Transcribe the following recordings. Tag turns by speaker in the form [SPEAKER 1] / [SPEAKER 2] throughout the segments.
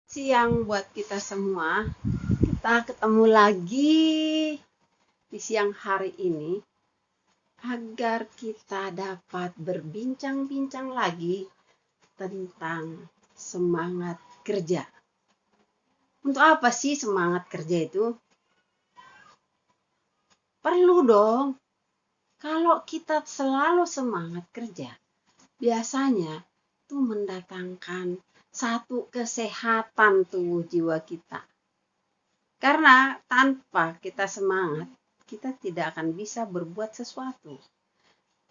[SPEAKER 1] Siang buat kita semua. Kita ketemu lagi di siang hari ini agar kita dapat berbincang-bincang lagi tentang semangat kerja. Untuk apa sih semangat kerja itu? Perlu dong. Kalau kita selalu semangat kerja, biasanya itu mendatangkan satu kesehatan tubuh jiwa kita. Karena tanpa kita semangat, kita tidak akan bisa berbuat sesuatu.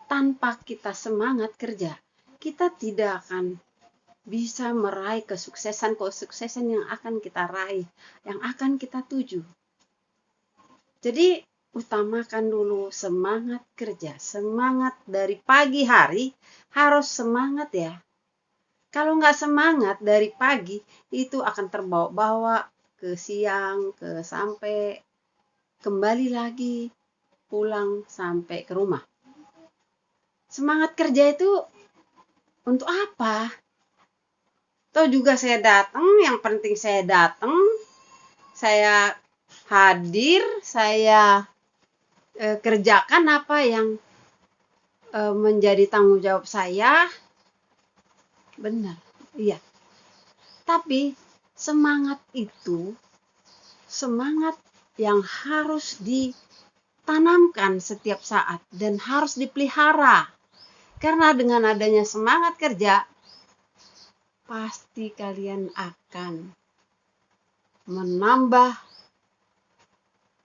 [SPEAKER 1] Tanpa kita semangat kerja, kita tidak akan bisa meraih kesuksesan yang akan kita raih, yang akan kita tuju. Jadi utamakan dulu semangat kerja, semangat dari pagi hari harus semangat ya. Kalau nggak semangat dari pagi, itu akan terbawa-bawa ke siang, sampai kembali lagi pulang sampai ke rumah. Semangat kerja itu untuk apa? Toh juga saya datang, yang penting saya datang, saya hadir, saya kerjakan apa yang menjadi tanggung jawab saya. Benar, iya. Tapi semangat itu, semangat yang harus ditanamkan setiap saat dan harus dipelihara. Karena dengan adanya semangat kerja, pasti kalian akan menambah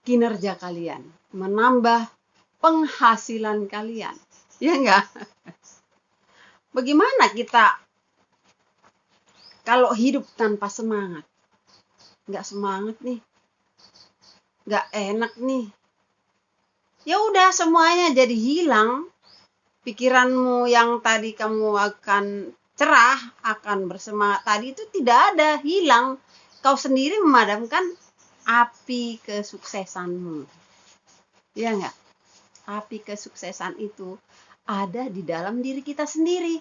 [SPEAKER 1] kinerja kalian, menambah penghasilan kalian. Ya enggak? Bagaimana kita kalau hidup tanpa semangat? Enggak semangat nih. Enggak enak nih. Ya udah semuanya jadi hilang. Pikiranmu yang tadi kamu akan cerah, akan bersemangat tadi itu tidak ada, hilang. Kau sendiri memadamkan api kesuksesanmu. Ya enggak? Api kesuksesan itu ada di dalam diri kita sendiri.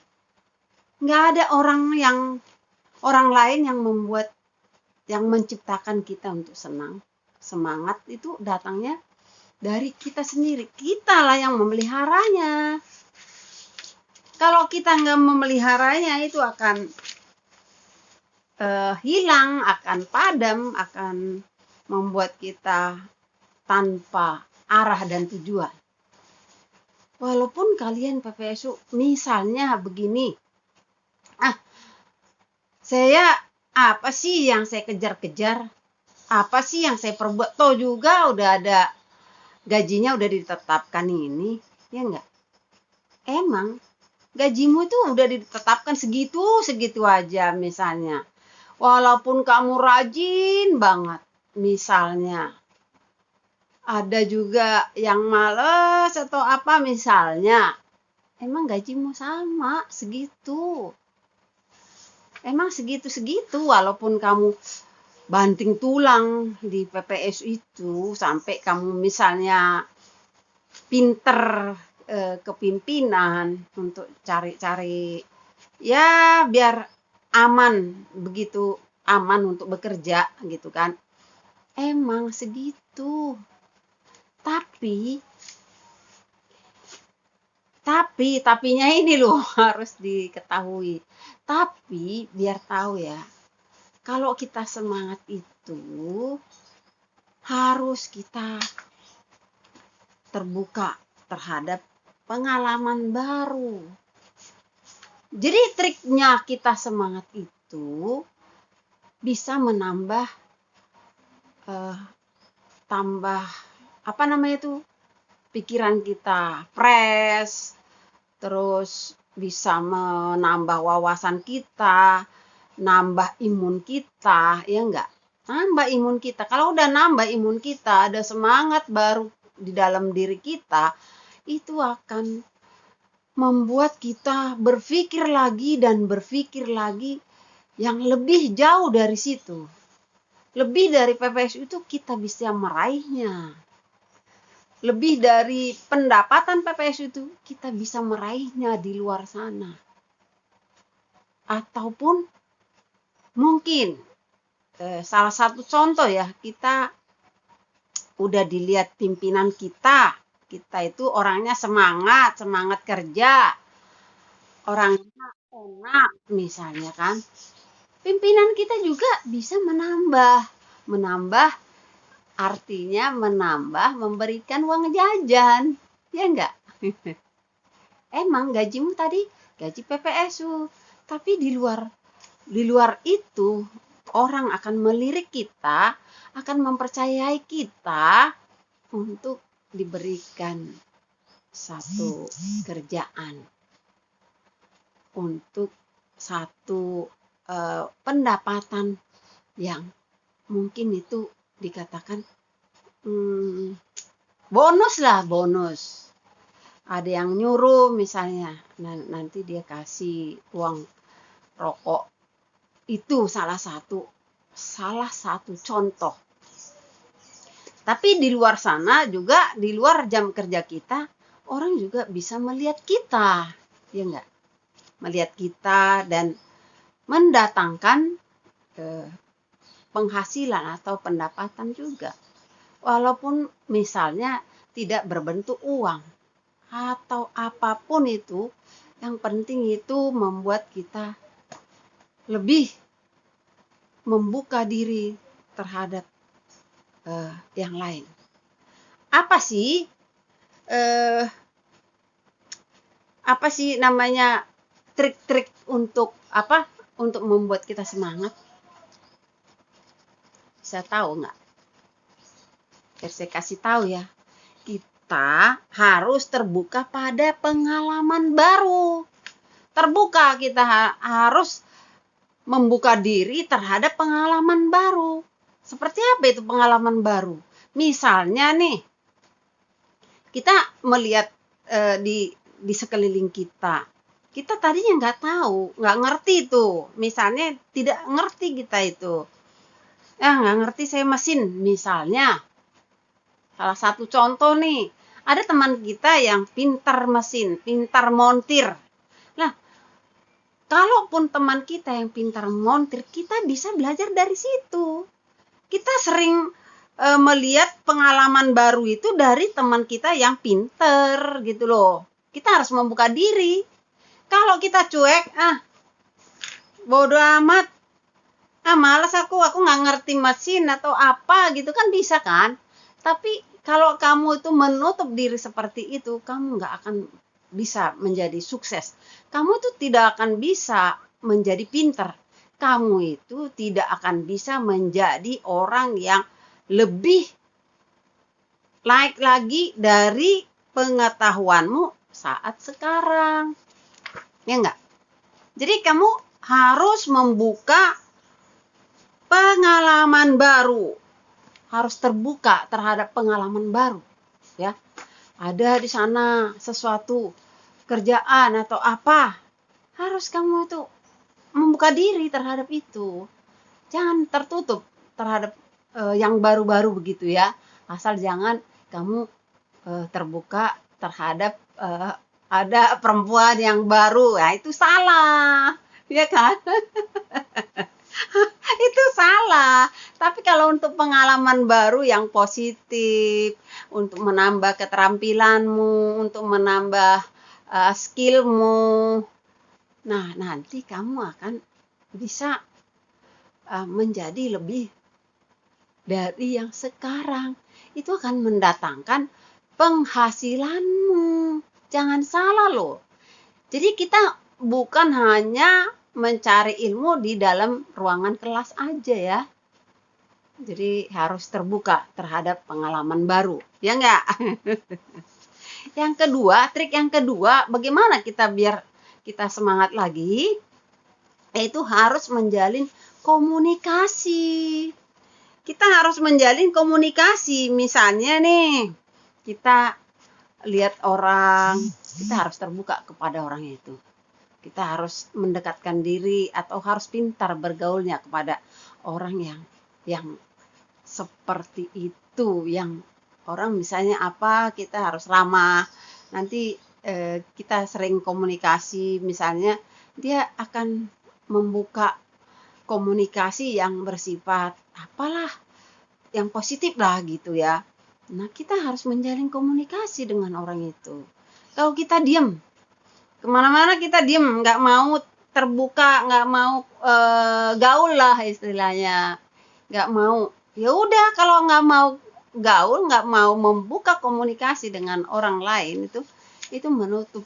[SPEAKER 1] Enggak ada orang lain yang membuat, yang menciptakan kita untuk senang. Semangat itu datangnya dari kita sendiri. Kita lah yang memeliharanya. Kalau kita nggak memeliharanya, itu akan hilang, akan padam, akan membuat kita tanpa arah dan tujuan. Walaupun kalian PPSU, misalnya begini, saya apa sih yang saya kejar-kejar? Apa sih yang saya perbuat? Toh juga udah ada gajinya, udah ditetapkan ini, ya enggak? Emang gajimu itu udah ditetapkan segitu aja misalnya. Walaupun kamu rajin banget, misalnya. Ada juga yang males atau apa misalnya. Emang gajimu sama, segitu. Emang segitu-segitu walaupun kamu banting tulang di PPS itu sampai kamu misalnya pinter kepimpinan untuk cari-cari ya biar aman, begitu aman untuk bekerja gitu kan. Emang segitu. Tapinya ini loh harus diketahui. Tapi biar tahu ya, kalau kita semangat itu harus kita terbuka terhadap pengalaman baru. Jadi triknya kita semangat itu bisa menambah pikiran kita fresh, terus bisa menambah wawasan kita, nambah imun kita, ya enggak? Nambah imun kita. Kalau udah nambah imun kita, ada semangat baru di dalam diri kita, itu akan membuat kita berpikir lagi dan berpikir lagi yang lebih jauh dari situ. Lebih dari PPS itu kita bisa meraihnya. Lebih dari pendapatan PPS itu kita bisa meraihnya di luar sana. Ataupun mungkin salah satu contoh ya, kita udah dilihat pimpinan kita itu orangnya semangat kerja, orangnya enak misalnya kan. Pimpinan kita juga bisa menambah artinya memberikan uang jajan, ya enggak? Emang gajimu tadi gaji PPSU, tapi di luar itu orang akan melirik kita, akan mempercayai kita untuk diberikan satu kerjaan, untuk satu pendapatan yang mungkin itu dikatakan bonus. Ada yang nyuruh misalnya, nanti dia kasih uang rokok. Itu salah satu contoh. Tapi di luar sana juga, di luar jam kerja kita, orang juga bisa melihat kita, ya enggak? Melihat kita dan mendatangkan penghasilan atau pendapatan juga. Walaupun misalnya tidak berbentuk uang atau apapun itu, yang penting itu membuat kita lebih membuka diri terhadap yang lain. Apa sih namanya trik-trik untuk membuat kita semangat? Bisa tahu nggak? Saya kasih tahu ya. Kita harus terbuka pada pengalaman baru. Kita harus membuka diri terhadap pengalaman baru. Seperti apa itu pengalaman baru? Misalnya nih, kita melihat di sekeliling kita. Kita tadinya nggak tahu, nggak ngerti itu. Misalnya tidak ngerti kita itu. Nggak ngerti saya mesin misalnya. Salah satu contoh nih, ada teman kita yang pintar mesin, pintar montir. Nah, kalaupun teman kita yang pintar montir, kita bisa belajar dari situ. Kita sering melihat pengalaman baru itu dari teman kita yang pintar gitu loh. Kita harus membuka diri. Kalau kita cuek, bodo amat, malas aku nggak ngerti mesin atau apa gitu kan bisa kan. Tapi kalau kamu itu menutup diri seperti itu, kamu nggak akan bisa menjadi sukses. Kamu itu tidak akan bisa menjadi pintar. Kamu itu tidak akan bisa menjadi orang yang lebih naik lagi dari pengetahuanmu saat sekarang. Ya enggak? Jadi kamu harus membuka pengalaman baru. Harus terbuka terhadap pengalaman baru, ya. Ada di sana sesuatu kerjaan atau apa, harus kamu itu membuka diri terhadap itu. Jangan tertutup terhadap yang baru-baru begitu ya. Asal jangan kamu terbuka terhadap ada perempuan yang baru, ya itu salah, ya kan? Itu salah. Tapi kalau untuk pengalaman baru yang positif, untuk menambah keterampilanmu, untuk menambah skillmu, nah nanti kamu akan bisa menjadi lebih dari yang sekarang. Itu akan mendatangkan penghasilanmu. Jangan salah loh. Jadi kita bukan hanya mencari ilmu di dalam ruangan kelas aja ya. Jadi harus terbuka terhadap pengalaman baru. Ya enggak? Yang kedua, trik yang kedua, bagaimana kita biar kita semangat lagi? Yaitu harus menjalin komunikasi. Kita harus menjalin komunikasi. Misalnya nih, kita lihat orang, kita harus terbuka kepada orang itu. Kita harus mendekatkan diri atau harus pintar bergaulnya kepada orang yang seperti itu, yang orang misalnya apa, kita harus ramah. Nanti kita sering komunikasi, misalnya dia akan membuka komunikasi yang bersifat apalah, yang positif lah gitu ya. Nah, kita harus menjalin komunikasi dengan orang itu. Kalau kita diem, kemana-mana kita diem, nggak mau terbuka, nggak mau gaul lah istilahnya, nggak mau. Ya udah, kalau nggak mau gaul, nggak mau membuka komunikasi dengan orang lain, itu menutup.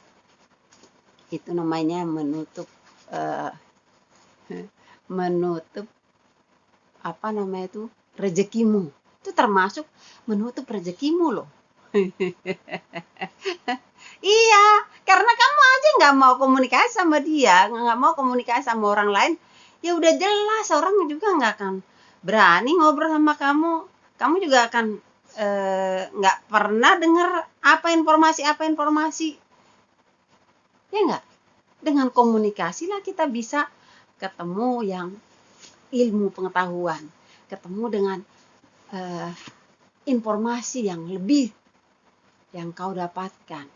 [SPEAKER 1] Itu namanya menutup eh, menutup apa namanya itu, rezekimu. Itu termasuk menutup rezekimu loh. Iya, karena kamu aja nggak mau komunikasi sama dia, nggak mau komunikasi sama orang lain, ya udah jelas orang juga nggak akan berani ngobrol sama kamu. Kamu juga akan nggak pernah dengar apa informasi, ya nggak? Dengan komunikasi lah kita bisa ketemu yang ilmu pengetahuan, ketemu dengan informasi yang lebih yang kau dapatkan.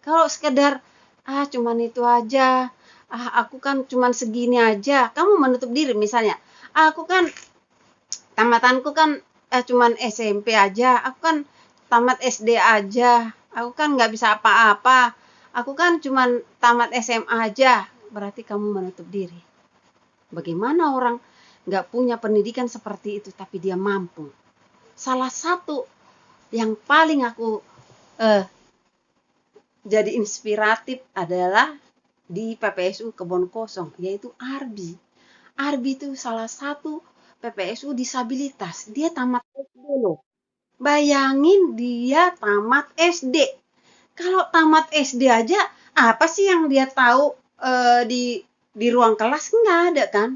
[SPEAKER 1] Kalau sekedar cuman itu aja, aku kan cuman segini aja, kamu menutup diri. Misalnya aku kan tamatanku kan cuman SMP aja, aku kan tamat SD aja, aku kan nggak bisa apa-apa, aku kan cuman tamat SMA aja. Berarti kamu menutup diri. Bagaimana orang nggak punya pendidikan seperti itu tapi dia mampu? Salah satu yang paling aku jadi inspiratif adalah di PPSU Kebon Kosong, yaitu Arbi. Arbi itu salah satu PPSU disabilitas. Dia tamat SD loh. Bayangin dia tamat SD. Kalau tamat SD aja, apa sih yang dia tahu di ruang kelas? Nggak ada kan?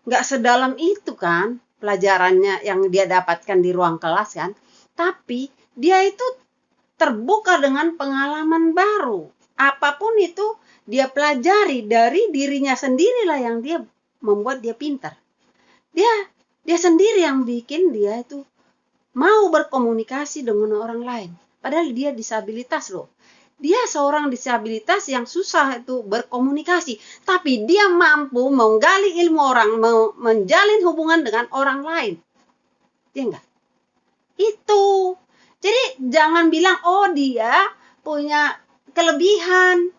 [SPEAKER 1] Nggak sedalam itu kan pelajarannya yang dia dapatkan di ruang kelas kan? Tapi dia itu terbuka dengan pengalaman baru. Apapun itu dia pelajari dari dirinya sendirilah yang dia membuat dia pintar. Dia sendiri yang bikin dia itu mau berkomunikasi dengan orang lain. Padahal dia disabilitas loh. Dia seorang disabilitas yang susah itu berkomunikasi. Tapi dia mampu menggali ilmu orang, menjalin hubungan dengan orang lain. Dia enggak? Itu. Jadi jangan bilang, oh dia punya kelebihan.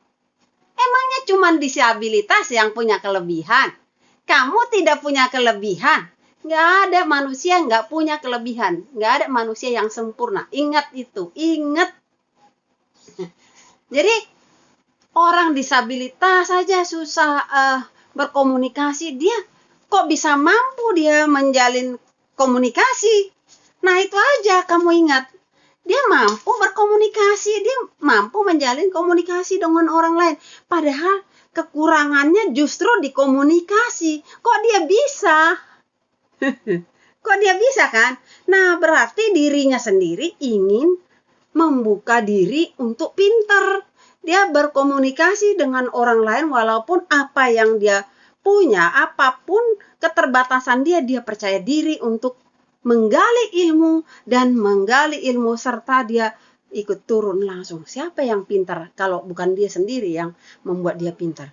[SPEAKER 1] Emangnya cuma disabilitas yang punya kelebihan? Kamu tidak punya kelebihan. Nggak ada manusia nggak punya kelebihan. Nggak ada manusia yang sempurna. Ingat itu. Ingat. Jadi orang disabilitas saja susah berkomunikasi. Dia kok bisa mampu dia menjalin komunikasi? Nah itu aja kamu ingat. Dia mampu berkomunikasi, dia mampu menjalin komunikasi dengan orang lain. Padahal kekurangannya justru di komunikasi. Kok dia bisa? Kok dia bisa kan? Nah berarti dirinya sendiri ingin membuka diri untuk pintar. Dia berkomunikasi dengan orang lain walaupun apa yang dia punya, apapun keterbatasan dia percaya diri untuk menggali ilmu dan menggali ilmu serta dia ikut turun langsung. Siapa yang pintar kalau bukan dia sendiri yang membuat dia pintar?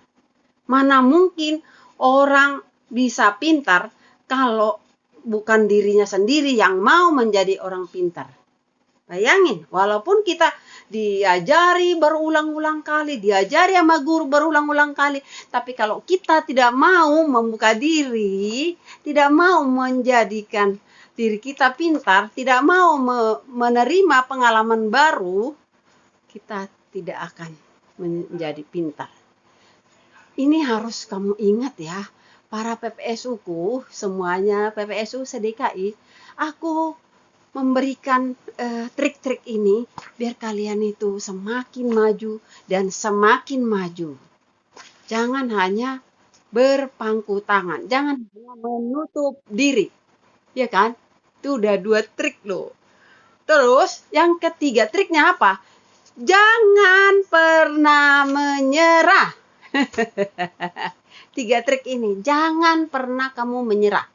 [SPEAKER 1] Mana mungkin orang bisa pintar kalau bukan dirinya sendiri yang mau menjadi orang pintar. Bayangin, walaupun kita diajari berulang-ulang kali, diajari sama guru berulang-ulang kali, tapi kalau kita tidak mau membuka diri, tidak mau menjadikan diri kita pintar, tidak mau menerima pengalaman baru, kita tidak akan menjadi pintar. Ini harus kamu ingat ya, para PPSU-ku, semuanya PPSU se-DKI, aku memberikan trik-trik ini biar kalian itu semakin maju dan semakin maju. Jangan hanya berpangku tangan, jangan hanya menutup diri, ya kan? Itu udah 2 trik loh. Terus yang ketiga triknya apa? Jangan pernah menyerah. 3 trik ini, jangan pernah kamu menyerah.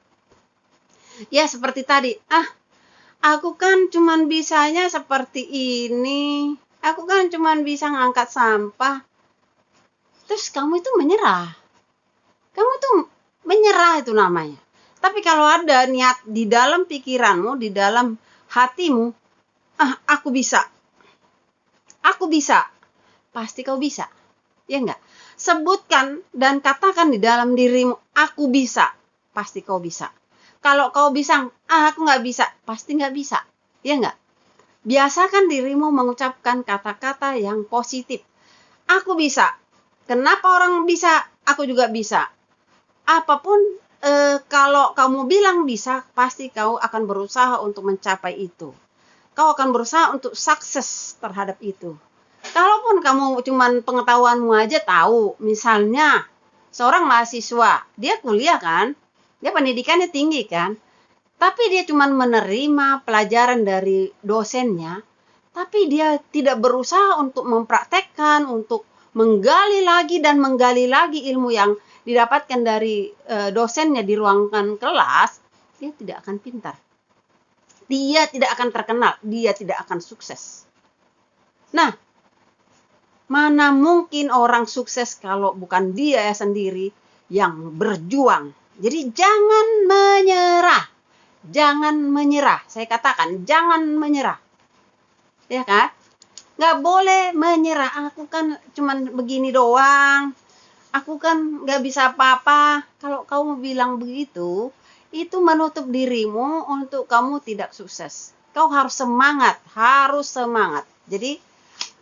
[SPEAKER 1] Ya seperti tadi, aku kan cuman bisanya seperti ini. Aku kan cuman bisa ngangkat sampah. Terus kamu itu menyerah. Kamu tuh Menyerah itu namanya. Tapi kalau ada niat di dalam pikiranmu, di dalam hatimu, aku bisa, pasti kau bisa. Ya enggak? Sebutkan dan katakan di dalam dirimu, aku bisa, pasti kau bisa. Kalau kau bisa, aku nggak bisa, pasti nggak bisa. Ya enggak? Biasakan dirimu mengucapkan kata-kata yang positif. Aku bisa. Kenapa orang bisa? Aku juga bisa. Apapun kalau kamu bilang bisa, pasti kau akan berusaha untuk mencapai itu. Kau akan berusaha untuk sukses terhadap itu. Kalaupun kamu cuman pengetahuanmu aja tahu, misalnya seorang mahasiswa, dia kuliah kan, dia pendidikannya tinggi kan, tapi dia cuman menerima pelajaran dari dosennya, tapi dia tidak berusaha untuk mempraktekkan, untuk menggali lagi dan menggali lagi ilmu yang didapatkan dari dosennya di ruangan kelas, dia tidak akan pintar. Dia tidak akan terkenal, dia tidak akan sukses. Nah, mana mungkin orang sukses kalau bukan dia sendiri yang berjuang. Jadi jangan menyerah. Jangan menyerah. Saya katakan jangan menyerah. Ya kan? Nggak boleh menyerah. Aku kan cuman begini doang. Aku kan nggak bisa apa-apa. Kalau kamu bilang begitu, itu menutup dirimu untuk kamu tidak sukses. Kau harus semangat, harus semangat. Jadi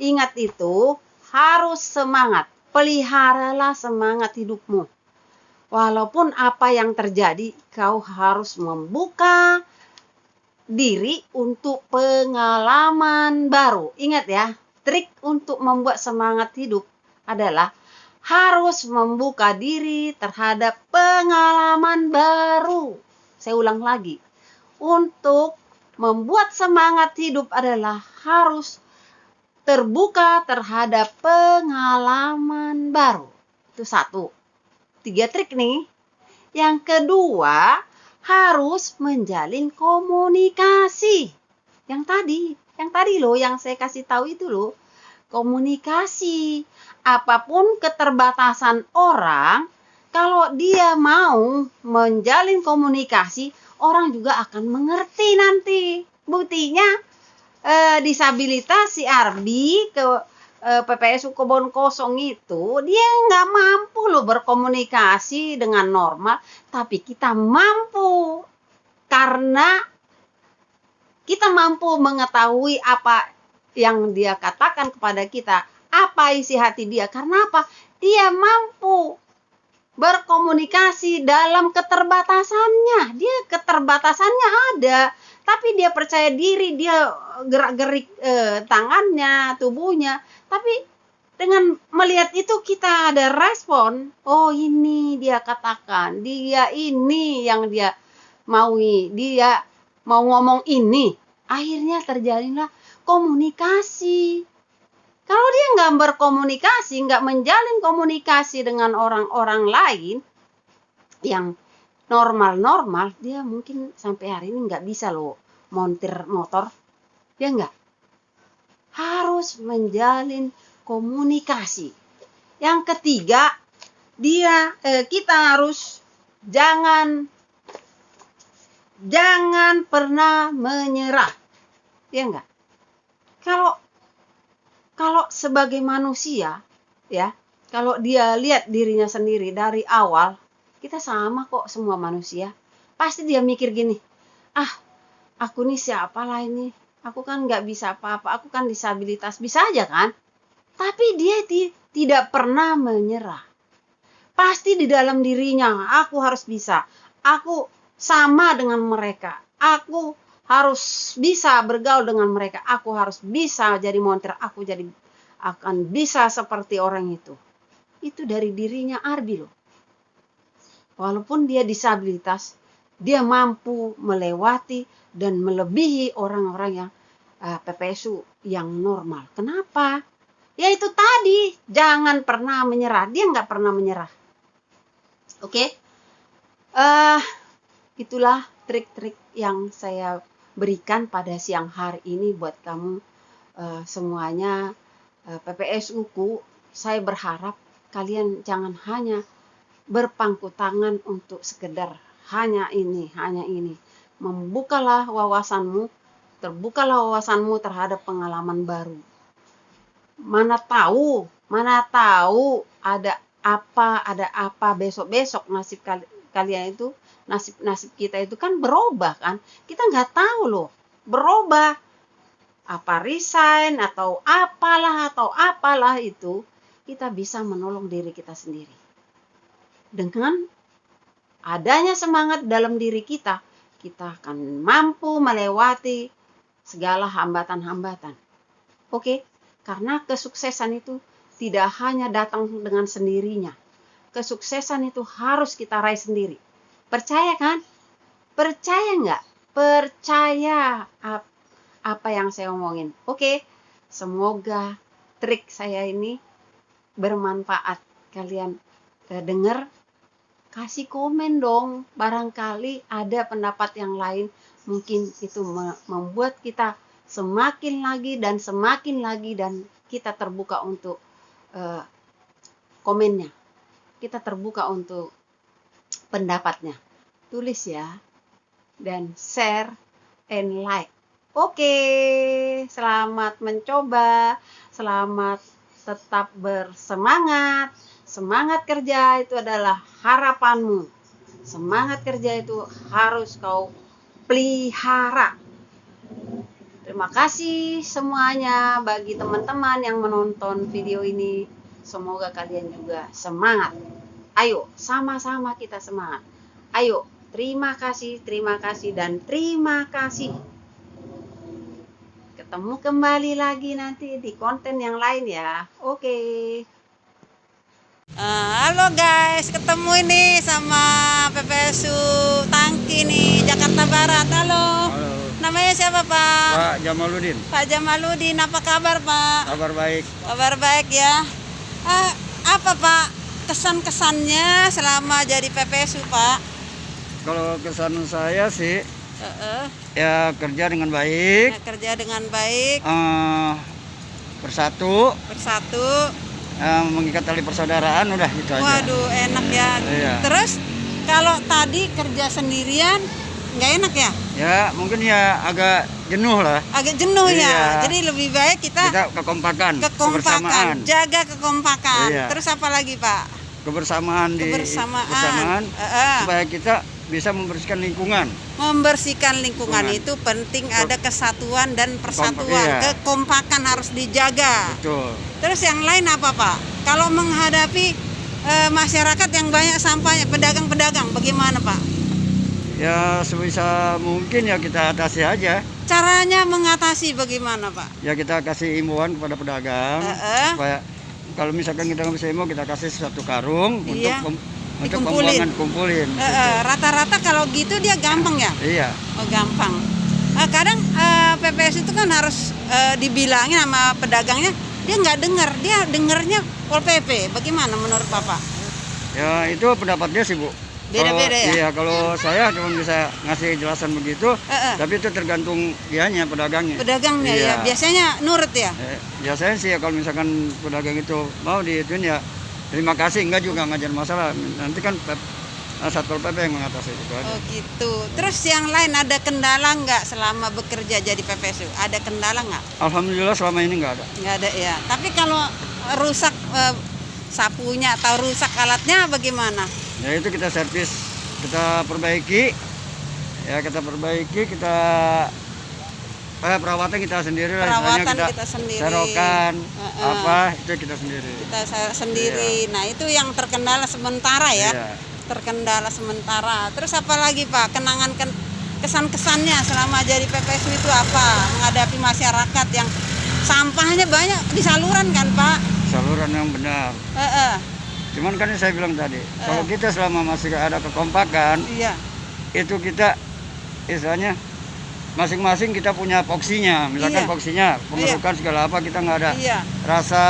[SPEAKER 1] ingat itu, harus semangat. Peliharalah semangat hidupmu. Walaupun apa yang terjadi, kau harus membuka diri untuk pengalaman baru. Ingat ya, trik untuk membuat semangat hidup adalah harus membuka diri terhadap pengalaman baru. Saya ulang lagi. Untuk membuat semangat hidup adalah harus terbuka terhadap pengalaman baru. Itu satu. 3 trik nih. Yang kedua, harus menjalin komunikasi. Yang tadi loh, yang saya kasih tahu itu loh. Komunikasi. Apapun keterbatasan orang, kalau dia mau menjalin komunikasi, orang juga akan mengerti nanti. Buktinya disabilitas si Arbi ke PPSU Kebon Kosong itu, dia nggak mampu loh berkomunikasi dengan normal, tapi kita mampu karena kita mampu mengetahui apa yang dia katakan kepada kita, apa isi hati dia. Karena apa? Dia mampu berkomunikasi dalam keterbatasannya. Dia keterbatasannya ada, tapi dia percaya diri, dia gerak-gerik tangannya, tubuhnya. Tapi dengan melihat itu kita ada respon. Oh, ini dia katakan, dia ini yang dia maui, dia mau ngomong ini. Akhirnya terjalinlah komunikasi. Kalau dia nggak berkomunikasi, nggak menjalin komunikasi dengan orang-orang lain yang normal-normal, dia mungkin sampai hari ini nggak bisa loh montir motor. Dia nggak. Harus menjalin komunikasi. Yang ketiga, kita harus jangan pernah menyerah. Ya enggak? Kalau sebagai manusia, ya, kalau dia lihat dirinya sendiri dari awal, kita sama kok semua manusia. Pasti dia mikir gini, aku nih siapa lah ini? Aku kan nggak bisa apa-apa, aku kan disabilitas. Bisa aja kan? Tapi dia tidak pernah menyerah. Pasti di dalam dirinya, aku harus bisa. Aku sama dengan mereka. Aku harus bisa bergaul dengan mereka. Aku harus bisa jadi montir. Aku akan bisa seperti orang itu. Itu dari dirinya Arbi loh. Walaupun dia disabilitas, dia mampu melewati dan melebihi orang-orang yang PPSU yang normal. Kenapa? Ya itu tadi, jangan pernah menyerah. Dia nggak pernah menyerah. Oke? Itulah trik-trik yang saya berikan pada siang hari ini buat kamu semuanya PPSU-ku. Saya berharap kalian jangan hanya berpangku tangan untuk sekedar hanya ini. Membukalah wawasanmu, terbukalah wawasanmu terhadap pengalaman baru. Mana tahu ada apa besok-besok nasib kalian itu, nasib kita itu kan berubah kan. Kita nggak tahu loh, berubah. Apa resign atau apalah itu, kita bisa menolong diri kita sendiri. Dengan adanya semangat dalam diri kita akan mampu melewati segala hambatan-hambatan. Oke? Karena kesuksesan itu tidak hanya datang dengan sendirinya. Kesuksesan itu harus kita raih sendiri. Percaya kan? Percaya nggak? Percaya apa yang saya omongin. Oke? Semoga trik saya ini bermanfaat. Kalian dengar, kasih komen dong. Barangkali ada pendapat yang lain. Mungkin itu membuat kita semakin lagi dan kita terbuka untuk komennya. Kita terbuka untuk pendapatnya. Tulis ya. Dan share and like. Oke, selamat mencoba. Selamat tetap bersemangat. Semangat kerja itu adalah harapanmu. Semangat kerja itu harus kau pelihara. Terima kasih semuanya bagi teman-teman yang menonton video ini. Semoga kalian juga semangat. Ayo, sama-sama kita semangat. Ayo, terima kasih, dan terima kasih. Ketemu kembali lagi nanti di konten yang lain ya. Oke. Halo guys, ketemu ini sama PPSU Tangki nih, Jakarta Barat. Halo. Namanya siapa Pak?
[SPEAKER 2] Pak Jamaludin.
[SPEAKER 1] Pak Jamaludin, apa kabar Pak?
[SPEAKER 2] Kabar baik.
[SPEAKER 1] Kabar baik ya. Apa Pak kesan-kesannya selama jadi PPSU Pak?
[SPEAKER 2] Kalau kesan saya sih, ya kerja dengan baik. Bersatu. Mengikat tali persaudaraan, udah gitu aja.
[SPEAKER 1] Waduh, enak ya.
[SPEAKER 2] Iya.
[SPEAKER 1] Terus kalau tadi kerja sendirian nggak enak ya?
[SPEAKER 2] Ya mungkin ya agak jenuh lah.
[SPEAKER 1] Agak jenuh
[SPEAKER 2] iya.
[SPEAKER 1] Ya. Jadi lebih baik kita
[SPEAKER 2] kekompakan, kebersamaan.
[SPEAKER 1] Jaga kekompakan.
[SPEAKER 2] Iya.
[SPEAKER 1] Terus apa lagi Pak?
[SPEAKER 2] Kebersamaan. Supaya kita bisa membersihkan lingkungan.
[SPEAKER 1] Iya. Itu penting, ada kesatuan dan persatuan.
[SPEAKER 2] Iya.
[SPEAKER 1] Kekompakan harus dijaga.
[SPEAKER 2] Betul.
[SPEAKER 1] Terus yang lain apa Pak? Kalau menghadapi masyarakat yang banyak sampahnya, pedagang-pedagang, bagaimana Pak?
[SPEAKER 2] Ya sebisa mungkin ya kita atasi aja.
[SPEAKER 1] Caranya mengatasi bagaimana Pak?
[SPEAKER 2] Ya kita kasih imbauan kepada pedagang supaya kalau misalkan kita nggak bisa imbau, kita kasih satu karung untuk kumpulin.
[SPEAKER 1] Rata-rata kalau gitu dia gampang ya?
[SPEAKER 2] Iya.
[SPEAKER 1] Oh gampang. Kadang PPS itu kan harus dibilangin sama pedagangnya, dia nggak dengar, dia dengarnya Pol PP. Bagaimana menurut Bapak?
[SPEAKER 2] Ya itu pendapatnya sih Bu.
[SPEAKER 1] Beda-beda ya?
[SPEAKER 2] Iya, kalau saya cuma bisa ngasih jelasan begitu, tapi itu tergantung dianya, pedagangnya.
[SPEAKER 1] Pedagangnya ya, biasanya nurut ya?
[SPEAKER 2] Biasanya sih ya kalau misalkan pedagang itu mau diituin ya terima kasih, enggak juga ngajar masalah. Nanti kan Satpol PP yang mengatasi itu aja.
[SPEAKER 1] Oh gitu. Terus yang lain ada kendala nggak selama bekerja jadi PPSU? Ada kendala nggak?
[SPEAKER 2] Alhamdulillah selama ini nggak ada.
[SPEAKER 1] Nggak ada ya. Tapi kalau rusak sapunya atau rusak alatnya bagaimana?
[SPEAKER 2] Ya itu kita servis, kita perbaiki. Kita perawatan kita sendiri lah.
[SPEAKER 1] Perawatan kita sendiri.
[SPEAKER 2] Serokan, itu kita sendiri.
[SPEAKER 1] Iya. Nah itu yang terkendala sementara ya.
[SPEAKER 2] Iya.
[SPEAKER 1] Terkendala sementara. Terus apa lagi Pak? Kenangan kesan-kesannya selama jadi PPSU itu apa? Menghadapi masyarakat yang sampahnya banyak di saluran kan Pak?
[SPEAKER 2] Saluran yang benar. Cuman kan saya bilang tadi, kalau kita selama masih ada kekompakan, itu kita istilahnya masing-masing kita punya poksinya. Misalkan poksinya, pengerukan segala apa, kita nggak ada rasa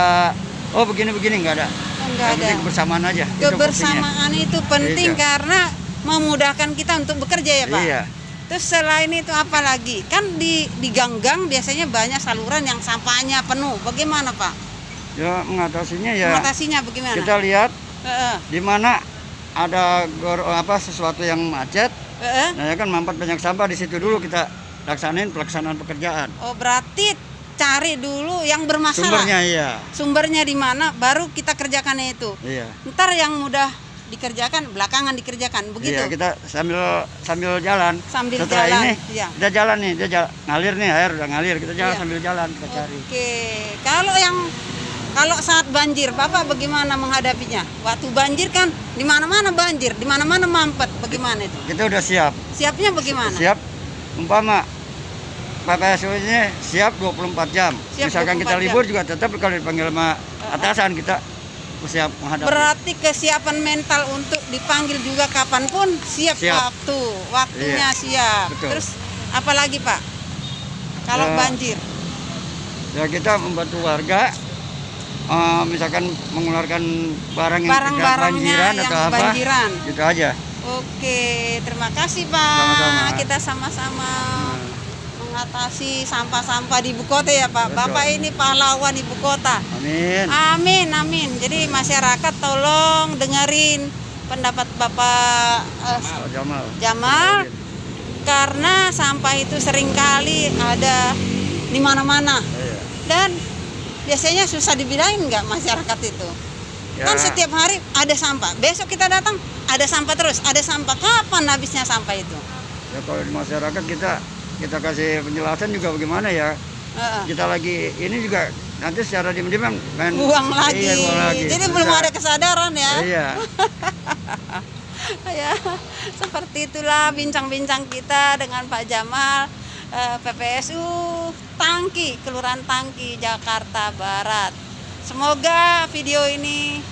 [SPEAKER 2] oh begini-begini, nggak ada. Yang penting kebersamaan aja.
[SPEAKER 1] Kebersamaan itu penting karena memudahkan kita untuk bekerja ya Pak.
[SPEAKER 2] Iya.
[SPEAKER 1] Terus selain itu apa lagi? Kan di gang-gang biasanya banyak saluran yang sampahnya penuh. Bagaimana Pak?
[SPEAKER 2] Ya mengatasinya ya.
[SPEAKER 1] Mengatasinya bagaimana?
[SPEAKER 2] Kita lihat di mana ada sesuatu yang macet, nah ya kan mampet banyak sampah di situ dulu kita pelaksanaan pekerjaan.
[SPEAKER 1] Oh, berarti cari dulu yang bermasalah.
[SPEAKER 2] Sumbernya, iya.
[SPEAKER 1] Sumbernya di mana, baru kita kerjakannya itu.
[SPEAKER 2] Iya.
[SPEAKER 1] Ntar yang mudah dikerjakan belakangan dikerjakan, begitu.
[SPEAKER 2] Iya, kita sambil jalan.
[SPEAKER 1] Sambil
[SPEAKER 2] setelah
[SPEAKER 1] jalan.
[SPEAKER 2] ini
[SPEAKER 1] Iya.
[SPEAKER 2] kita jalan nih, ngalir nih, air udah ngalir, kita jalan sambil jalan kita cari.
[SPEAKER 1] Oke. Kalau saat banjir, Bapak bagaimana menghadapinya? Waktu banjir kan di mana-mana banjir, di mana-mana mampet, bagaimana itu?
[SPEAKER 2] Kita udah siap.
[SPEAKER 1] Siapnya bagaimana?
[SPEAKER 2] Siap. Umpama PPSU-nya siap 24 jam. Misalkan kita libur juga tetap kalau dipanggil sama atasan kita siap menghadapi.
[SPEAKER 1] Berarti kesiapan mental untuk dipanggil juga kapanpun siap. Waktunya siap.
[SPEAKER 2] Betul.
[SPEAKER 1] Terus apalagi Pak? Kalau banjir?
[SPEAKER 2] Ya kita membantu warga. Misalkan mengeluarkan barang-barangnya banjiran atau apa, banjiran. Gitu aja.
[SPEAKER 1] Oke, terima kasih Pak.
[SPEAKER 2] Sama-sama.
[SPEAKER 1] Kita sama-sama mengatasi sampah-sampah di ibu kota ya Pak.
[SPEAKER 2] Betul.
[SPEAKER 1] Bapak ini pahlawan ibu kota.
[SPEAKER 2] Amin.
[SPEAKER 1] Amin, amin. Jadi masyarakat tolong dengerin pendapat Bapak Jamal. Karena sampah itu seringkali ada di mana-mana. Dan biasanya susah dibilangin nggak masyarakat itu. Ya. Kan setiap hari ada sampah. Besok kita datang ada sampah terus, ada sampah. Kapan habisnya sampah itu?
[SPEAKER 2] Ya kalau di masyarakat kita kasih penjelasan juga bagaimana ya. Kita lagi ini juga nanti secara diam-diam main
[SPEAKER 1] buang lagi.
[SPEAKER 2] Iya, buang lagi.
[SPEAKER 1] Jadi belum ada kesadaran ya.
[SPEAKER 2] Iya.
[SPEAKER 1] Ya, seperti itulah bincang-bincang kita dengan Pak Jamal, PPSU Tangki, Kelurahan Tangki, Jakarta Barat. Semoga video ini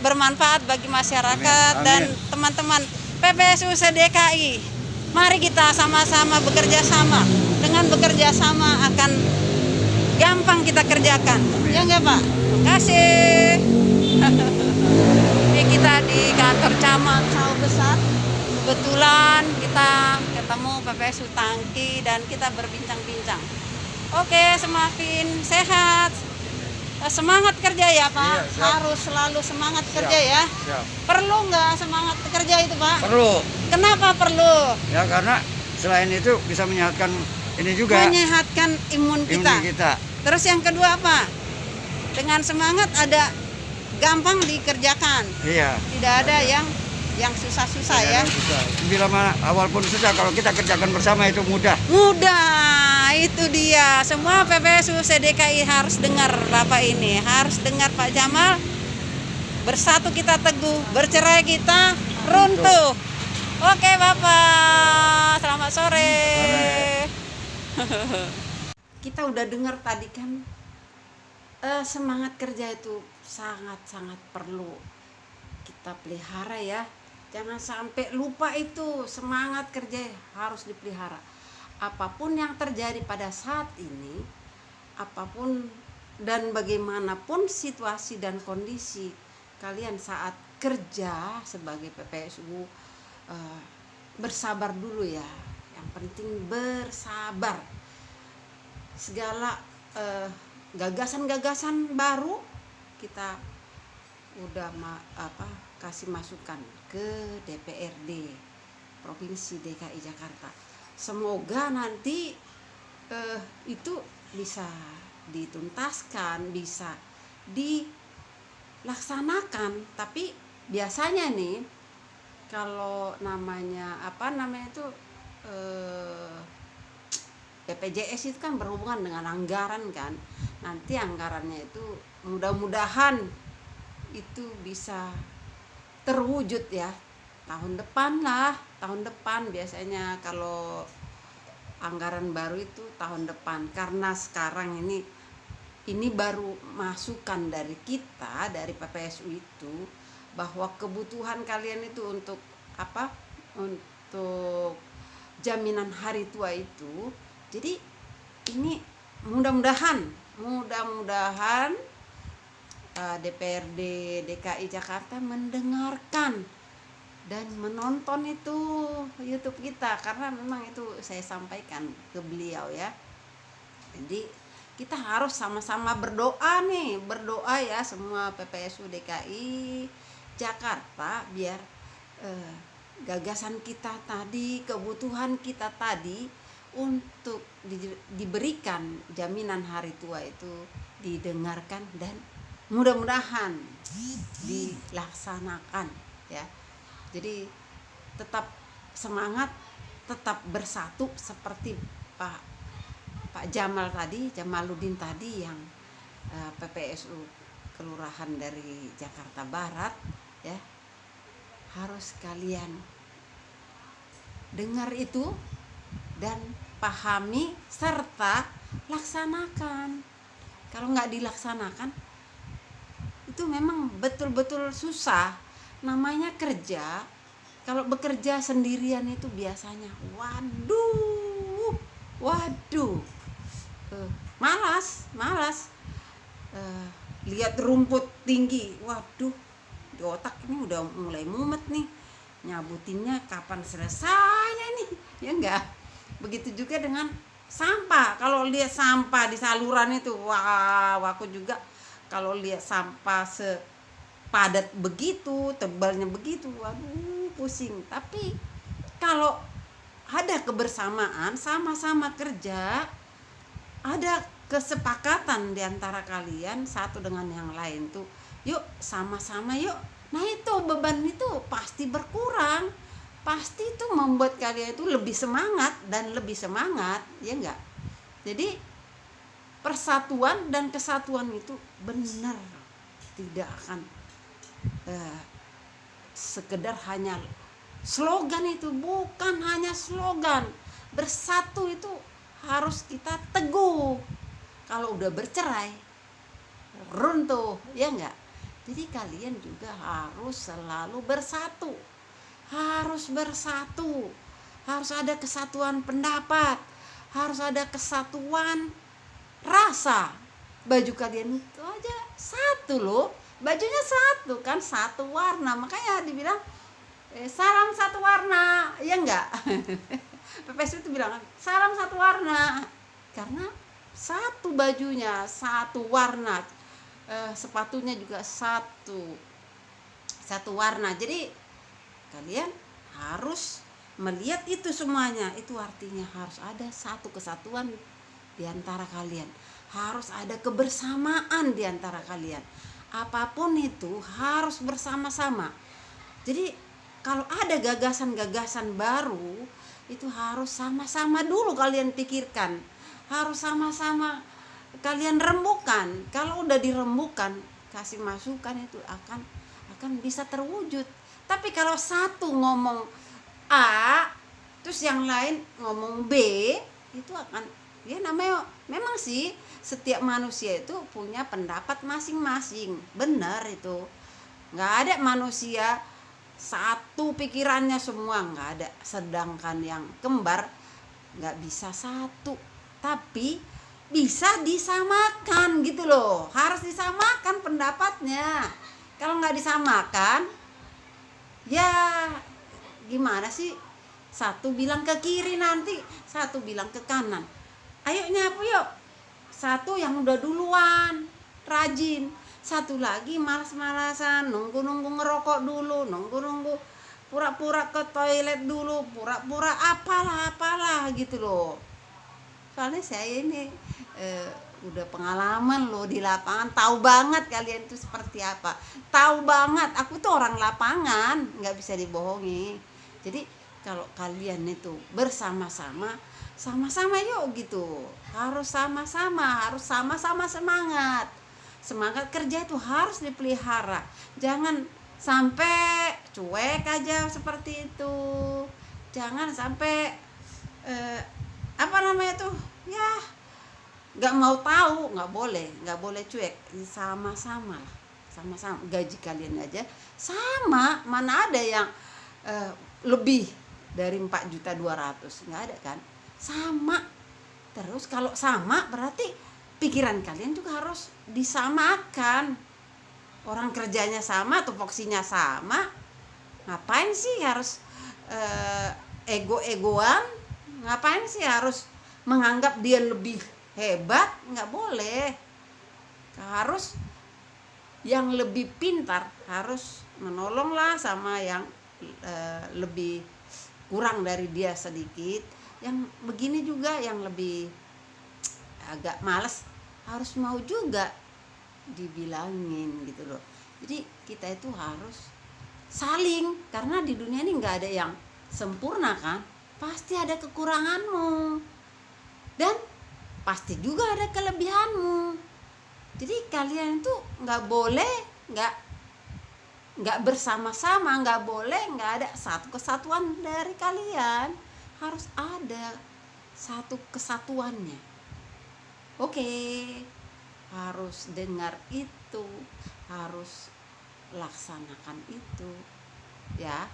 [SPEAKER 1] bermanfaat bagi masyarakat. Amin. Dan teman-teman PPSU se-DKI. Mari kita sama-sama bekerja sama. Dengan bekerja sama akan gampang kita kerjakan. Amin. Ya enggak Pak? Terima kasih. Ini kita di kantor camat Sawah Besar. Kebetulan kita ketemu PPSU Tangki dan kita berbincang-bincang. Oke, semakin sehat. Semangat kerja ya Pak. Iya, harus selalu semangat kerja ya.
[SPEAKER 2] Siap.
[SPEAKER 1] Perlu nggak semangat kerja itu Pak?
[SPEAKER 2] Perlu.
[SPEAKER 1] Kenapa perlu?
[SPEAKER 2] Ya karena selain itu bisa menyehatkan ini juga.
[SPEAKER 1] Menyehatkan imun kita. Terus yang kedua apa? Dengan semangat ada gampang dikerjakan.
[SPEAKER 2] Iya.
[SPEAKER 1] Tidak ada yang susah-susah ya.
[SPEAKER 2] Susah. Bila mana awal pun susah, kalau kita kerjakan bersama itu mudah.
[SPEAKER 1] Mudah, itu dia. Semua PPSU se-DKI harus dengar Bapak ini, harus dengar Pak Jamal. Bersatu kita teguh, bercerai kita runtuh. Oke Bapak, selamat sore. Kita udah dengar tadi kan, semangat kerja itu sangat-sangat perlu kita pelihara ya. Jangan sampai lupa itu, semangat kerja harus dipelihara. Apapun yang terjadi pada saat ini, apapun dan bagaimanapun situasi dan kondisi kalian saat kerja sebagai PPSU, bersabar dulu ya. Yang penting bersabar. Segala gagasan-gagasan baru kita udah kasih masukan ke DPRD Provinsi DKI Jakarta. Semoga nanti itu bisa dituntaskan, bisa dilaksanakan. Tapi biasanya nih kalau BPJS itu kan berhubungan dengan anggaran kan. Nanti anggarannya itu mudah-mudahan itu bisa terwujud ya tahun depan biasanya kalau anggaran baru itu tahun depan, karena sekarang ini baru masukan dari kita dari PPSU itu bahwa kebutuhan kalian itu untuk jaminan hari tua itu. Jadi ini mudah-mudahan DPRD DKI Jakarta mendengarkan dan menonton itu YouTube kita, karena memang itu saya sampaikan ke beliau ya. Jadi kita harus sama-sama berdoa nih, berdoa ya semua PPSU DKI Jakarta, biar gagasan kita tadi, kebutuhan kita tadi untuk diberikan jaminan hari tua itu didengarkan dan mudah-mudahan dilaksanakan ya. Jadi tetap semangat, tetap bersatu seperti Pak Jamaluddin tadi yang PPSU Kelurahan dari Jakarta Barat ya. Harus kalian dengar itu dan pahami serta laksanakan. Kalau nggak dilaksanakan itu memang betul-betul susah. Namanya kerja, kalau bekerja sendirian itu biasanya waduh malas lihat rumput tinggi, waduh di otak ini udah mulai mumet nih, nyabutinnya kapan selesainya nih, ya enggak. Begitu juga dengan sampah. Kalau lihat sampah di saluran itu, wah, aku juga kalau lihat sampah sepadat begitu, tebalnya begitu, waduh pusing. Tapi kalau ada kebersamaan, sama-sama kerja, ada kesepakatan di antara kalian satu dengan yang lain tuh, yuk sama-sama yuk. Nah itu beban itu pasti berkurang, pasti itu membuat kalian itu lebih semangat dan lebih semangat, ya enggak? Jadi persatuan dan kesatuan itu benar tidak akan sekedar hanya slogan, itu bukan hanya slogan. Bersatu itu harus kita teguh. Kalau udah bercerai runtuh, ya enggak? Jadi kalian juga harus selalu bersatu. Harus bersatu. Harus ada kesatuan pendapat, harus ada kesatuan rasa. Baju kalian itu aja satu loh. Bajunya satu kan, satu warna. Makanya dibilang salam satu warna, ya enggak? PPSU itu bilang salam satu warna. Karena satu bajunya, satu warna, sepatunya juga satu warna. Jadi kalian harus melihat itu semuanya. Itu artinya harus ada satu kesatuan di antara kalian, harus ada kebersamaan di antara kalian. Apapun itu harus bersama-sama. Jadi kalau ada gagasan-gagasan baru, itu harus sama-sama dulu kalian pikirkan, harus sama-sama kalian rembukan. Kalau udah dirembukan, kasih masukan, itu akan bisa terwujud. Tapi kalau satu ngomong A, terus yang lain ngomong B, itu akan, ya namanya memang sih setiap manusia itu punya pendapat masing-masing. Benar itu. Nggak ada manusia satu pikirannya semua, nggak ada. Sedangkan yang kembar nggak bisa satu, tapi bisa disamakan gitu loh. Harus disamakan pendapatnya. Kalau nggak disamakan, ya gimana sih? Satu bilang ke kiri, nanti satu bilang ke kanan. Ayo nyapu yuk. Satu yang udah duluan rajin, satu lagi malas-malasan, nunggu-nunggu ngerokok dulu, nunggu-nunggu pura-pura ke toilet dulu, pura-pura apalah gitu loh. Soalnya saya ini udah pengalaman loh di lapangan, tahu banget kalian tuh seperti apa, tahu banget. Aku tuh orang lapangan, nggak bisa dibohongi. Jadi kalau kalian itu bersama-sama, sama-sama yuk gitu, harus sama-sama, harus sama-sama semangat. Semangat kerja itu harus dipelihara, jangan sampai cuek aja seperti itu. Jangan sampai ya nggak mau tahu, nggak boleh cuek. Sama-sama lah, sama-sama. Gaji kalian aja sama, mana ada yang lebih dari 4.200.000, nggak ada kan? Sama. Terus kalau sama berarti pikiran kalian juga harus disamakan. Orang kerjanya sama, tupoksinya sama, ngapain sih harus ego-egoan? Ngapain sih harus menganggap dia lebih hebat, nggak boleh. Harus yang lebih pintar harus menolonglah sama yang lebih kurang dari dia sedikit. Yang begini juga yang lebih agak males harus mau juga dibilangin gitu loh. Jadi kita itu harus saling, karena di dunia ini nggak ada yang sempurna kan, pasti ada kekuranganmu dan pasti juga ada kelebihanmu. Jadi kalian itu nggak boleh nggak bersama-sama, nggak boleh nggak ada satu kesatuan dari kalian, harus ada satu kesatuannya. Oke, harus dengar itu, harus laksanakan itu ya.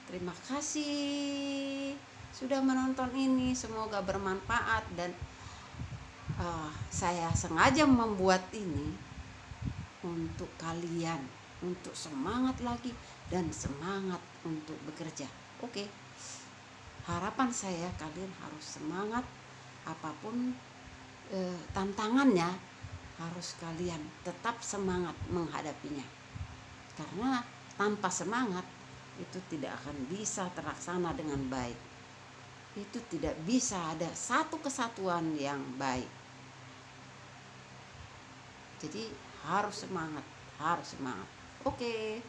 [SPEAKER 1] Terima kasih sudah menonton ini, semoga bermanfaat. Dan saya sengaja membuat ini untuk kalian, untuk semangat lagi dan semangat untuk bekerja. Oke. Harapan saya kalian harus semangat, apapun tantangannya harus kalian tetap semangat menghadapinya. Karena tanpa semangat itu tidak akan bisa terlaksana dengan baik. Itu tidak bisa ada satu kesatuan yang baik. Jadi harus semangat, harus semangat. Oke.